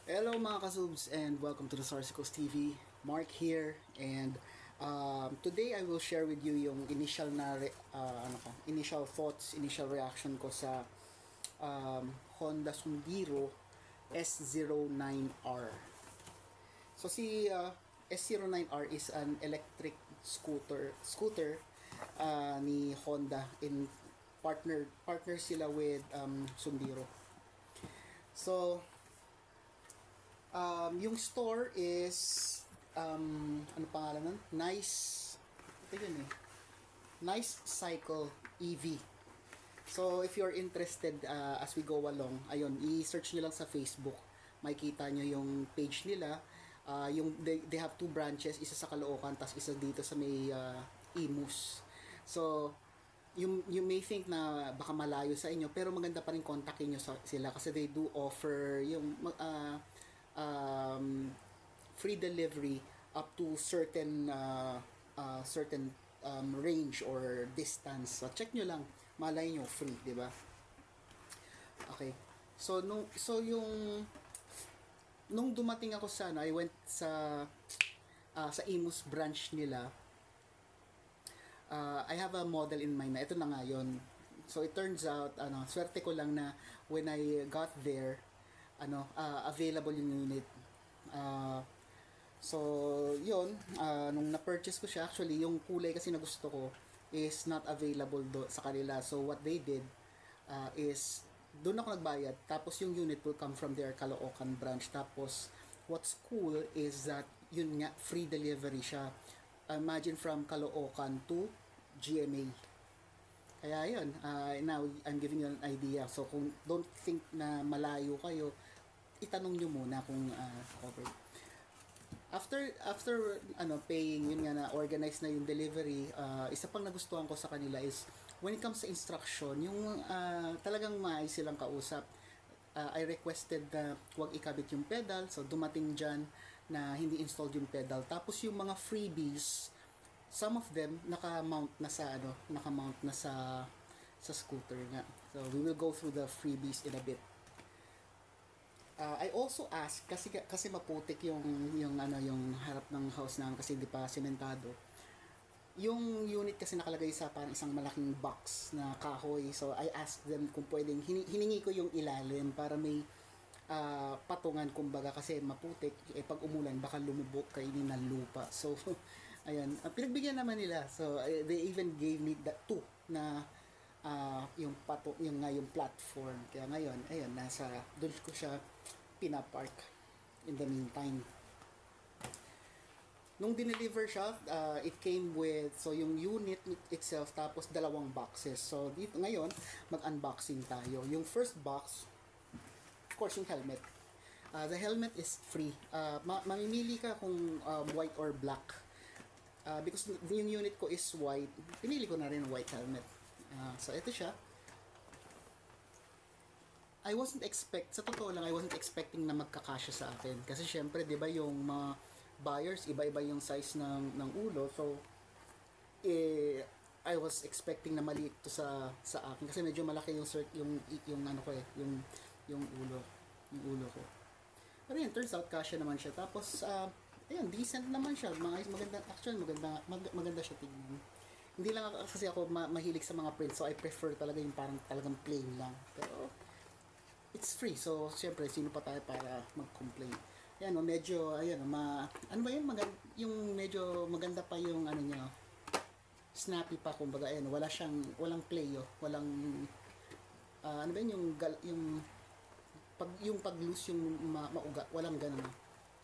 Hello mga kasubs and welcome to the Sarsicos TV. Mark here and today I will share with you yung initial initial thoughts, initial reaction ko sa Honda Sundiro S09R. So si S09R is an electric scooter ni Honda in partner sila with Sundiro. So yung store is ano pangalan nun? Ito yun eh. Nice Cycle EV. So if you're interested as we go along, ayun, i-search nyo lang sa Facebook. Makikita nyo yung page nila. They have two branches, isa sa Caloocan, tas isa dito sa may Imus. So you may think na baka malayo sa inyo, pero maganda pa rin kontakin nyo sila kasi they do offer yung free delivery up to certain range or distance. So check nyo lang, malay nyo free, 'di ba? Okay. Nung dumating ako sa I went sa Imus branch nila. I have a model in mind na ito na nga yun. So it turns out swerte ko lang na when I got there available yung unit. So yun, nung na-purchase ko siya, actually yung kulay kasi na gusto ko is not available sa kanila. So what they did is doon ako nagbayad, tapos yung unit will come from their Caloocan branch. Tapos what's cool is that yun nga, free delivery siya. Imagine from Caloocan to GMA. Kaya yun, now I'm giving you an idea. So kung don't think na malayo kayo, itanong nyo muna kung covered. After paying, yun nga na organize na yung delivery, isa pang nagustuhan ko sa kanila is when it comes sa instruction, yung talagang maayos silang kausap. I requested na huwag ikabit yung pedal, so dumating dyan na hindi installed yung pedal. Tapos yung mga freebies, some of them naka-mount na sa scooter nga. So we will go through the freebies in a bit. I also asked kasi maputik yung harap ng house namin kasi hindi pa sementado. Yung unit kasi nakalagay sa parang isang malaking box na kahoy. So I asked them kung pwedeng hiningi ko yung ilalim para may patungan kumbaga kasi maputik pag umulan baka lumubog kainin ng lupa. So ayan, pinagbigyan naman nila. So they even gave me that two na yung platform. Kaya ngayon, ayun, doon ko siya pinapark in the meantime. Nung dineliver siya, it came with, so yung unit itself, tapos dalawang boxes. So dito ngayon, mag-unboxing tayo. Yung first box, of course, yung helmet. The helmet is free. Mamimili ka kung white or black. Because yung unit ko is white, pinili ko na rin white helmet. So ito siya. Sa totoo lang, I wasn't expecting na magkakasya sa akin. Kasi syempre, di ba yung mga buyers, iba-iba yung size ng ulo. So, I was expecting na maliit to sa akin. Kasi medyo malaki yung ulo ko. Pero yun, turns out, kasya naman siya. Tapos, ayun, decent naman siya. Maganda siya tingnan. Hindi lang kasi ako mahilig sa mga print, so I prefer talaga yung talagang plain lang. Pero it's free, so syempre sino pa tayo para mag-complain. Yan, medyo yung medyo maganda pa yung niya. Snappy pa kumbaga, walang play, walang yung pag-loose yung mauga, walang ganun.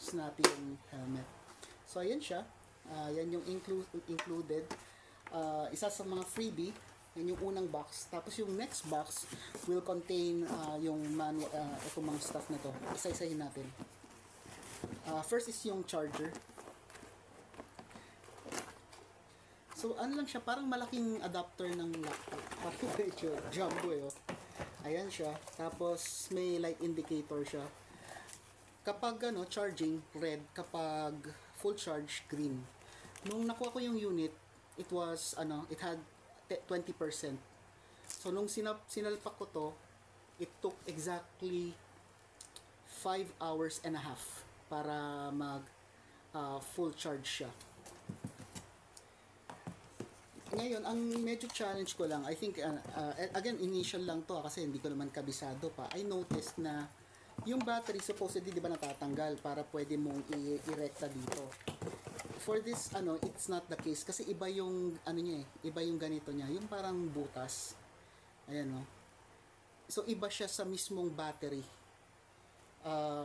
Snappy yung helmet. So ayan siya. Yan yung included. Isa sa mga freebie, yan yung unang box. Tapos yung next box will contain yung manual, itong mga stuff na to. Isa-isahin natin. First is yung charger. So ano lang siya, parang malaking adapter ng laptop. Parang medyo jumbo Ayan siya. Tapos may light indicator siya. Kapag charging, red. Kapag full charge, green. Nung nakuha ko yung unit, it had 20%. So nung sinalpak ko to, it took exactly 5 hours and a half para mag full charge siya. Ngayon, ang medyo challenge ko lang, I think, again, initial lang to kasi hindi ko naman kabisado pa. I noticed na yung battery supposedly, di ba, natatanggal para pwede mong i-rekta dito. For this, it's not the case kasi iba yung, niya iba yung ganito niya, yung parang butas. Ayan, no? So, iba siya sa mismong battery.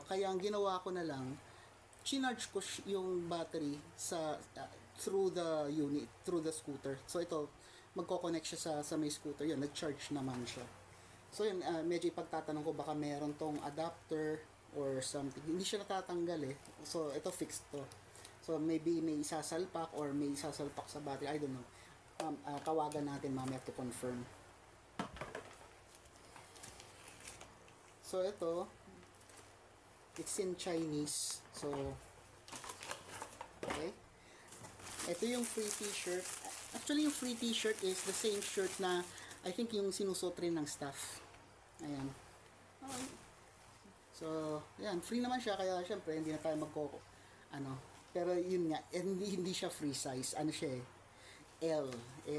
Kaya ang ginawa ko na lang, chinarge ko yung battery sa through the unit, through the scooter. So ito, magko-connect siya sa may scooter. Yun, nag-charge naman siya. So yun, medyo ipagtatanong ko baka meron tong adapter or something. Hindi siya natatanggal eh. So ito fixed to. So maybe may isasalpak or may isasalpak sa battery. I don't know. Tawagan natin mamaya to confirm. So ito, it's in Chinese. So okay. Ito yung free t-shirt. Actually, yung free t-shirt is the same shirt na I think yung sinusot rin ng staff. Ayan. Okay. So, ayan. Free naman siya. Kaya, syempre, hindi na tayo pero yun nga, hindi siya free size. Ano siya eh? L.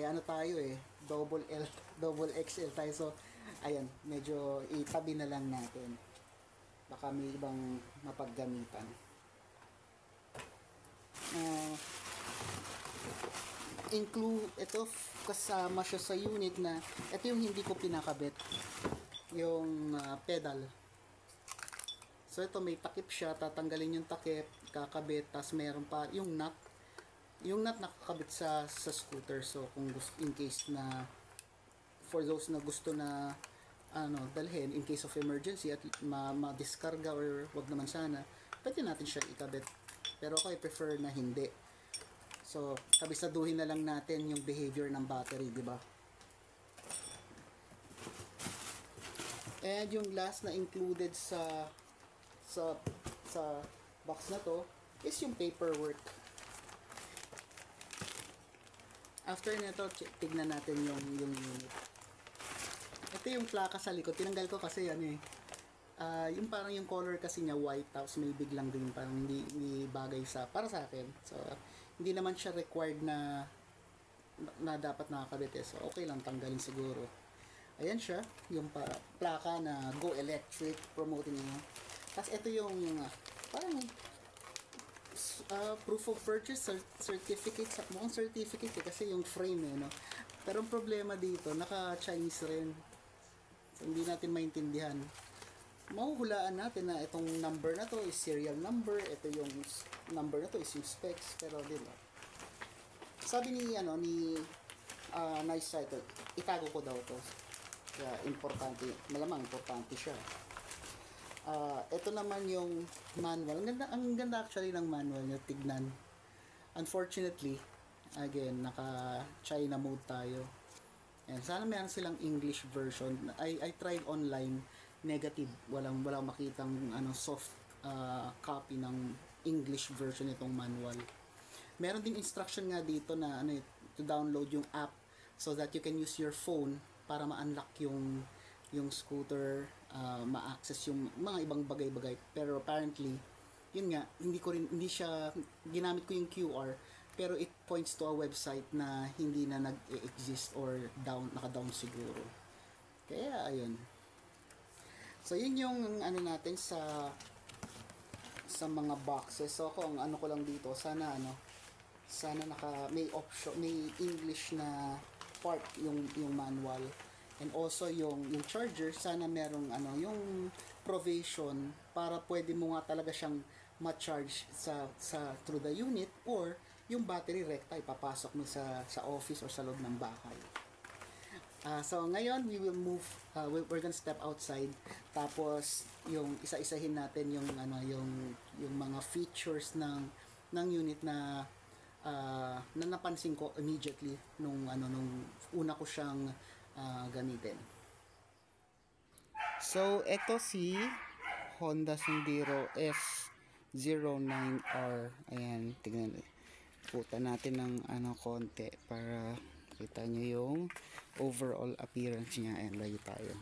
Ano tayo eh? Double L, double XL tayo. So, ayan. Medyo itabi na lang natin. Baka may ibang mapaggamitan. Ito kasama siya sa unit na ito yung hindi ko pinakabit yung pedal. So ito may takip siya, tatanggalin yung takip, kakabit, tas meron pa yung nut nakakabit sa scooter. So kung gusto, in case na for those na gusto na dalhin in case of emergency at ma-discarga or wag naman sana, pwede natin siya ikabit. Pero ako I prefer na hindi. So, kabisaduhin na lang natin yung behavior ng battery, di ba? And yung last na included sa box na to is yung paperwork. After nito, tignan natin yung unit. Ito yung plaka sa likod. Tinanggal ko kasi yung parang yung color kasi niya white, tapos may biglang din parang hindi bagay para sa akin. So, hindi naman siya required na dapat nakakabit eh. So, okay lang tanggalin siguro. Ayan siya, yung plaka na Go Electric, promoting niya. Tapos ito yung parang proof of purchase certificate. Mukhang certificate eh, kasi yung frame eh, no? Pero ang problema dito, naka-Chinese rin. So, hindi natin maintindihan. Mahuhulaan natin na itong number na to is serial number, ito yung number na to is yung specs, pero din sabi ni nice title, itago ko daw to. Kaya importante, malamang importante siya. Ito naman yung manual. Ang ganda actually ng manual niya, tignan. Unfortunately, again, naka China mode tayo. And sana meron silang English version. I tried online, negative, walang makitang soft copy ng English version nitong manual. Meron din instruction nga dito na to download yung app so that you can use your phone para ma-unlock yung scooter, ma-access yung mga ibang bagay-bagay. Pero apparently, yun nga, hindi siya ginamit ko yung QR, pero it points to a website na hindi na nag-exist or naka-down siguro. Kaya ayun. So, yun yung natin sa mga boxes. So, kung ko lang dito, sana may option, may English na part yung manual. And also yung charger, sana merong yung provision para pwede mo nga talaga siyang ma-charge through the unit, or yung battery rekta ipapasok mo sa office or sa loob ng bahay. So ngayon we will move, we're gonna step outside, tapos yung isa-isahin natin yung mga features ng unit na napansin ko immediately nung una ko siyang gamitin. So ito si Honda Sendero S09R. Ayan, tignan, puta natin ng konti para kita nyo yung overall appearance niya. Ayan, layo tayo.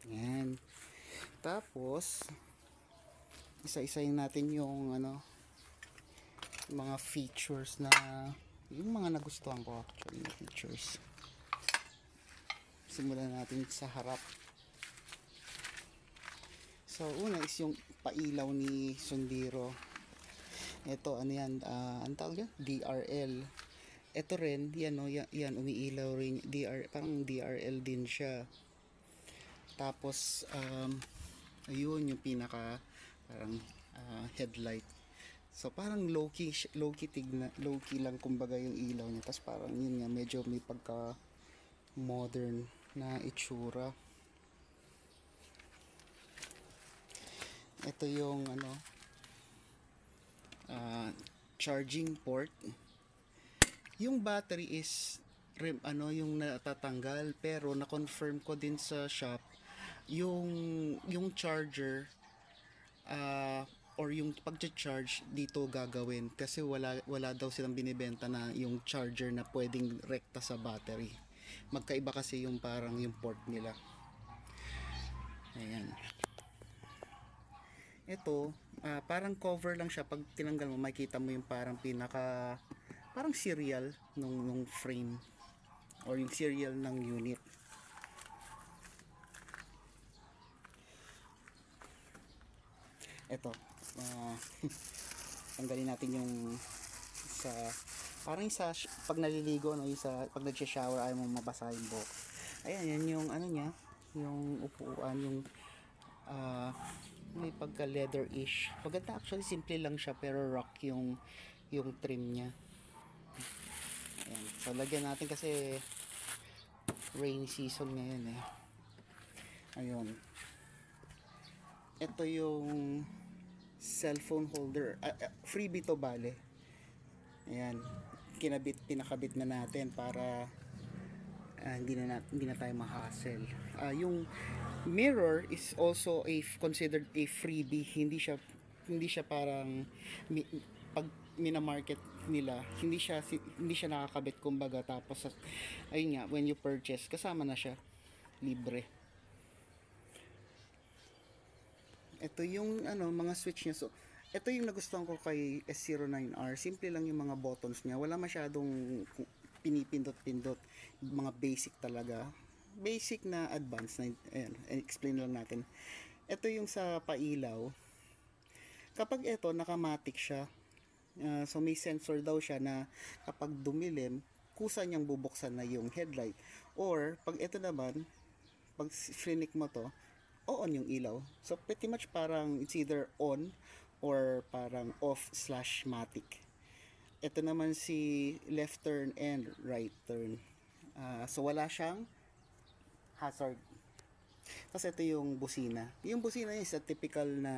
Ayan. Tapos isa-isayin natin yung ano, mga features na yung mga nagustuhan ko actually na features. Simulan natin sa harap. So una is yung pailaw ni Sondiro. Ito ano yan, ang tawag yan? DRL. Ito rin, yan o, yan umiilaw rin, parang DRL din siya. Tapos ayun yung pinaka parang headlight. So parang low key lang kumbaga yung ilaw niya. Tapos parang yun nga, medyo may pagka modern na itsura. Ito yung ano, charging port. Yung battery is yung natatanggal, pero na-confirm ko din sa shop yung charger or yung pagcha-charge dito gagawin, kasi wala daw silang binibenta na yung charger na pwedeng rekta sa battery. Magkaiba kasi yung parang yung port nila. Ayan. Ito parang cover lang siya. Pag tinanggal mo, makikita mo yung parang parang serial nung frame or yung serial ng unit. Ito tanggalin natin yung sa parang pag naliligo, no, yung pag nag-shower ayaw mo mabasa yung buhok. Ayan, yan yung ano niya, yung upuan, yung may pagka leather-ish. Maganda actually, simple lang siya pero rock yung trim niya. Ayan. So lagyan natin kasi rainy season ngayon eh. Ayun. Ito yung cellphone holder. Freebie to bale. Ayan. Pinakabit na natin para hindi na tayo ma-hassle. Yung mirror is also considered a freebie. Hindi siya parang pag mina-market nila, hindi siya nakakabit kumbaga. Tapos ayun nga, when you purchase, kasama na siya, libre. Ito yung mga switch niya. So ito yung nagustuhan ko kay S09R. Simple lang yung mga buttons niya, wala masyadong pinipindot-pindot, mga basic talaga, basic na advanced na. Ayan, explain lang natin. Ito yung sa pailaw. Kapag ito nakamatic siya, so may sensor daw siya na kapag dumilim, kusa niyang bubuksan na yung headlight. Or pag ito naman, pag flick mo to, on yung ilaw. So pretty much parang it's either on or parang off/matic. Ito naman si left turn and right turn. So wala siyang hazard. Tapos ito yung busina. Yung busina is a typical na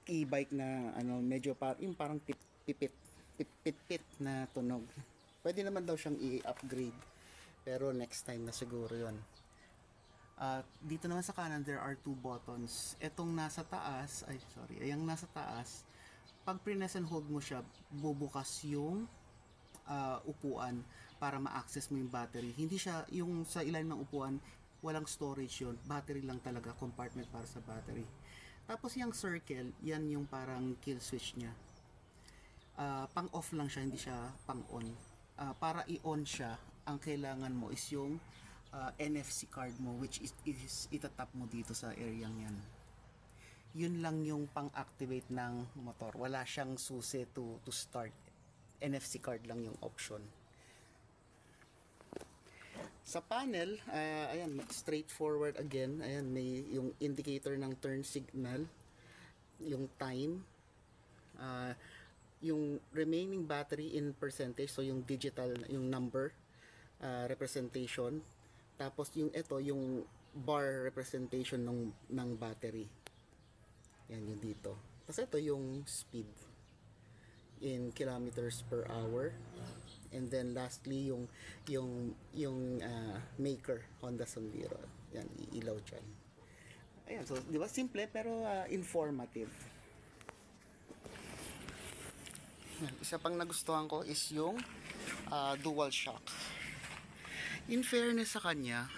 e-bike na medyo yung parang pipit na tunog. Pwede naman daw siyang i-upgrade, pero next time na siguro yon. Dito naman sa kanan, there are two buttons. Etong nasa taas, yung nasa taas, pag press and hold mo siya, bubukas yung upuan para ma-access mo yung battery. Hindi siya, yung sa ilalim ng upuan, walang storage yun. Battery lang talaga, compartment para sa battery. Tapos yung circle, yan yung parang kill switch niya. Pang off lang siya, hindi siya pang on. Para i-on siya, ang kailangan mo is yung NFC card mo, which is itatap mo dito sa area yan. Yun lang yung pang-activate ng motor. Wala siyang susi to start. NFC card lang yung option. Sa panel, ayan, straightforward again. Ayan, may yung indicator ng turn signal, yung time, yung remaining battery in percentage, so yung digital, yung number representation. Tapos yung yung bar representation ng battery. Yan yung dito. Tapos ito yung speed in kilometers per hour. And then lastly yung maker, Honda Sondiro. Yan, iilaw dyan. Ayan, so di ba simple pero informative. Yan, isa pang nagustuhan ko is yung dual shock. In fairness sa kanya,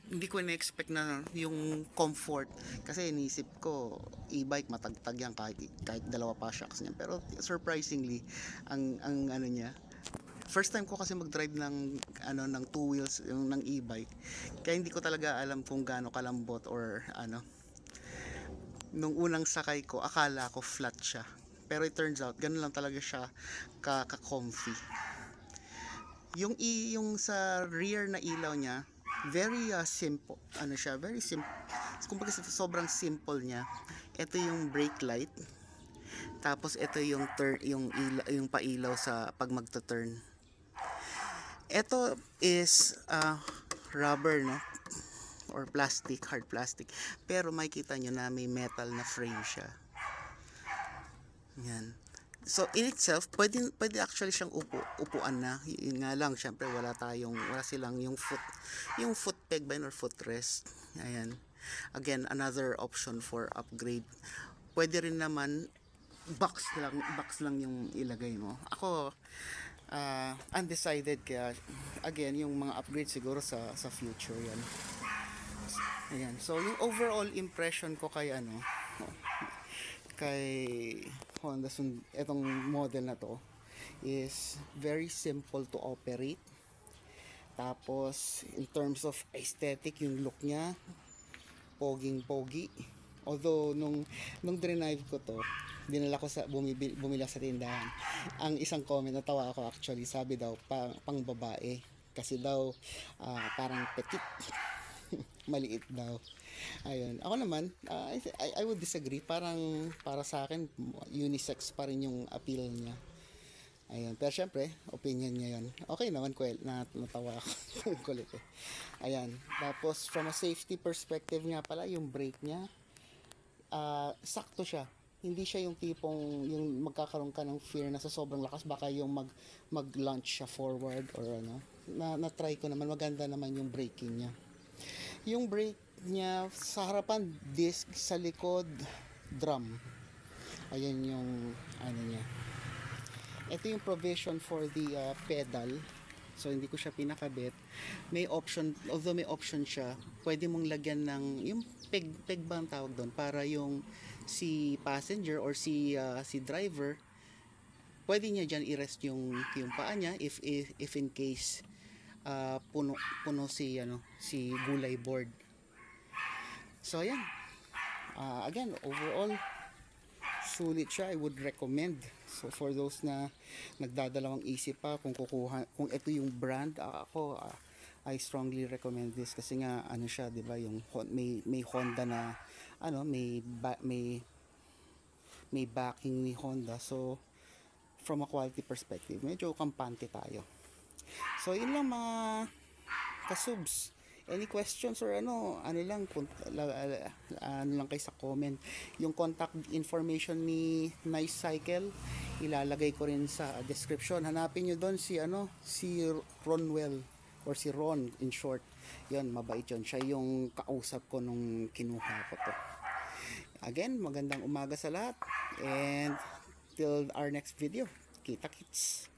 hindi ko na-expect na yung comfort. Kasi inisip ko, e-bike matagtag yan kahit dalawa pa shocks niya. Pero surprisingly, ang ano niya, first time ko kasi mag-drive ng two wheels yung ng e-bike. Kaya hindi ko talaga alam kung gaano kalambot or ano. Nung unang sakay ko, akala ko flat siya. Pero it turns out, ganun lang talaga siya ka-comfy. Yung sa rear na ilaw niya, very simple. Ano siya, very simple. Kumbaga sobrang simple niya. Ito yung brake light. Tapos ito yung pailaw sa pag magto-turn. Ito is rubber, no? Or plastic, hard plastic. Pero makikita nyo na may metal na frame siya. Yan. So in itself, pwede actually siyang upuan na. Yun nga lang, syempre wala silang yung foot peg ba yun, or footrest. Ayan. Again, another option for upgrade. Pwede rin naman box lang yung ilagay mo. Ako undecided, kaya again, yung mga upgrade siguro sa future yan. Ayan. So yung overall impression ko kay Honda etong model na to is very simple to operate. Tapos in terms of aesthetic, yung look niya poging-pogi. Although nung drive ko to, dinala ko bumila sa tindahan. Ang isang comment, natawa ako actually, sabi daw pang babae kasi daw parang petit. Maliit daw. Ayun. Ako naman, I would disagree. Para sa akin, unisex pa rin yung appeal niya. Ayun. Pero syempre, opinion niya yun. Okay naman, natawa ako. Kulit eh. Ayan. Tapos, from a safety perspective nga pala, yung brake niya, sakto siya. Hindi siya yung tipong, yung magkakaroon ka ng fear na sa sobrang lakas, baka yung mag-launch siya forward or ano. Na-try ko naman, maganda naman yung braking niya. Yung brake niya sa harapan disc, sa likod drum. Ayan yung ano niya. Ito yung provision for the pedal. So hindi ko siya pinakabit. May option, although may option siya, pwede mong lagyan ng yung peg ba ang tawag doon, para yung si passenger or si driver, pwede niya diyan i-rest yung paa niya if in case puno si gulay board. So ayan, again, overall sulit siya. I would recommend. So for those na nagdadalawang isip pa kung ito yung brand, I strongly recommend this kasi nga ano siya, 'di ba, yung may Honda na may backing ni Honda. So from a quality perspective, medyo kampante tayo. So yun lang mga kasubs. Any questions or ano lang, ano lang kayo sa comment. Yung contact information ni Nice Cycle, ilalagay ko rin sa description. Hanapin nyo doon si Ronwell, or si Ron in short. Yun, mabait yun. Siya yung kausap ko nung kinuha ko to. Again, magandang umaga sa lahat, and till our next video. Kita kits.